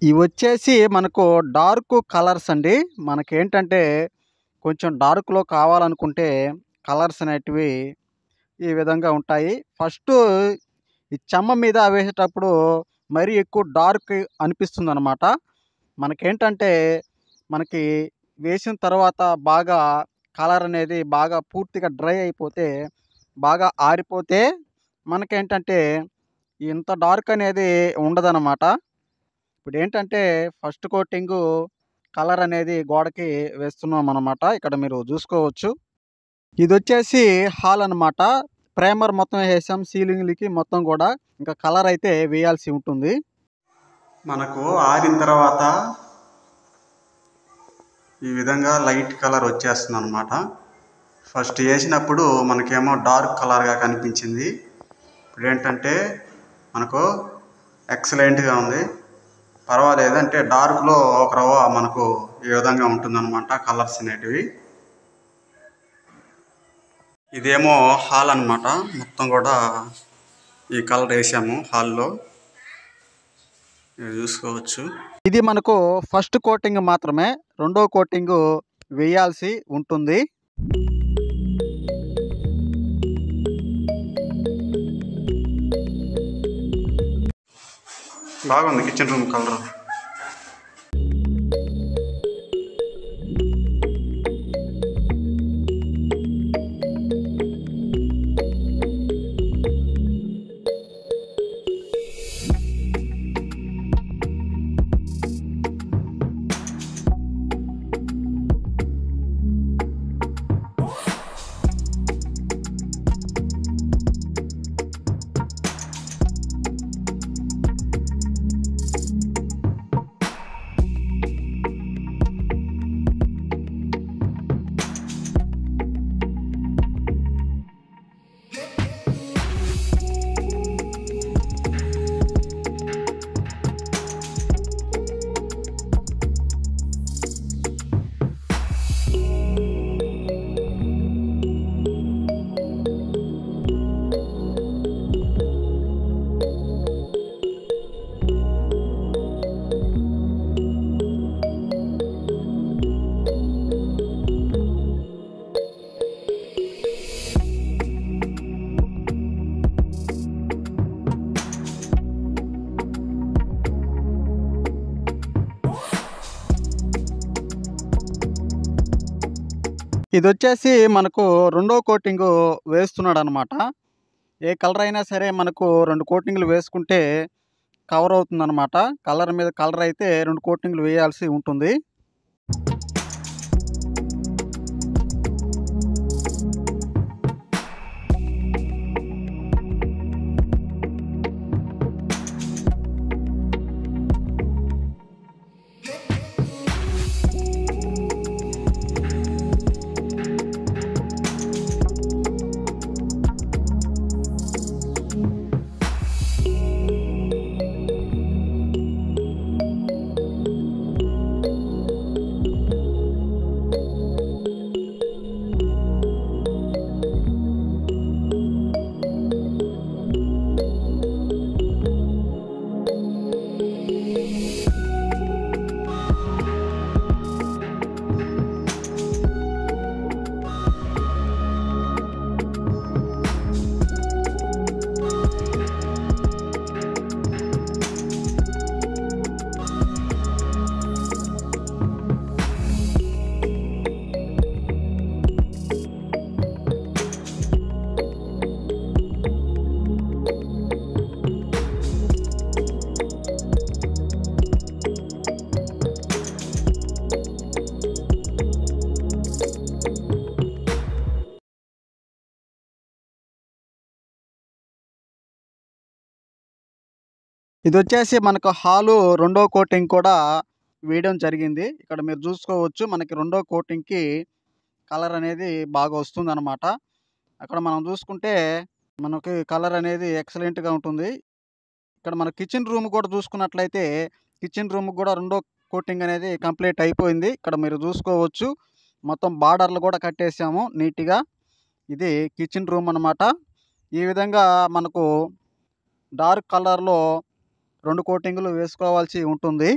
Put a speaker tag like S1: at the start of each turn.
S1: ఇవొచ్చేసి మనకు dark colours అండి. మనకేంటంటే కొంచెం డార్క్‌లో కావాలనుకుంటే కలర్స్ అనేటివి ఈ విధంగా ఉంటాయి. ఫస్టు ఈ చెమ్మ మీద వేసేటప్పుడు మరీ ఎక్కువ డార్క్ అనిపిస్తుందనమాట. మనకేంటంటే మనకి వేసిన తర్వాత బాగా కలర్ అనేది బాగా పూర్తిగా డ్రై అయిపోతే, బాగా ఆరిపోతే మనకేంటంటే ఇంత డార్క్ అనేది ఉండదనమాట. ఇప్పుడేంటంటే ఫస్ట్ కోటింగు కలర్ అనేది గోడకి వేస్తున్నామనమాట. ఇక్కడ మీరు జూసుకోవచ్చు. ఇదొచ్చేసి హాల్ అనమాట. ప్రైమర్ మొత్తం ఏసేసాం సీలింగ్‌లకి మొత్తం గూడా. ఇంకా కలర్ అయితే వేయాల్సి ఉంటుంది.
S2: మనకు ఆరిన తర్వాత ఈ విధంగా లైట్ కలర్ వచ్చేస్తుందన్నమాట. ఫస్ట్ వేసినప్పుడు మనకేమో డార్క్ కలర్గా కనిపించింది. ఇప్పుడు ఏంటంటే మనకు ఎక్సలెంట్గా ఉంది. పర్వాలేదు, అంటే డార్క్లో ఒక రవ్వ మనకు ఈ విధంగా ఉంటుందన్నమాట కలర్స్ అనేటివి. ఇదేమో హాల్ అన్నమాట. మొత్తం కూడా ఈ కలర్ వేసాము హాల్లో, మీరు చూసుకోవచ్చు.
S1: ఇది మనకు ఫస్ట్ కోటింగ్ మాత్రమే. రెండో కోటింగు వేయాల్సి ఉంటుంది.
S2: బాగుంది కిచెన్ రూమ్ కలర్.
S1: ఇదొచ్చేసి మనకు రెండో కోటింగు వేస్తున్నాడనమాట. ఏ కలర్ అయినా సరే మనకు 2 కోటింగ్‌లు వేసుకుంటే కవర్ అవుతుందనమాట. కలర్ మీద కలర్ అయితే 2 కోటింగ్‌లు వేయాల్సి ఉంటుంది. ఇదొచ్చేసి మనకు హాలు రెండో కోటింగ్ కూడా వేయడం జరిగింది. ఇక్కడ మీరు చూసుకోవచ్చు. మనకి రెండో కోటింగ్‌కి కలర్ అనేది బాగా వస్తుందనమాట. అక్కడ మనం చూసుకుంటే మనకి కలర్ అనేది ఎక్సలెంట్‌గా ఉంటుంది. ఇక్కడ మన కిచెన్ రూమ్ కూడా చూసుకున్నట్లయితే కిచెన్ రూమ్‌కి కూడా రెండో కోటింగ్ అనేది కంప్లీట్ అయిపోయింది. ఇక్కడ మీరు చూసుకోవచ్చు. మొత్తం బార్డర్‌లు కూడా కట్టేసాము నీట్‌గా. ఇది కిచెన్ రూమ్ అనమాట. ఈ విధంగా మనకు డార్క్ కలర్‌లో 2 కోటింగులు వేసుకోవాల్సి ఉంటుంది.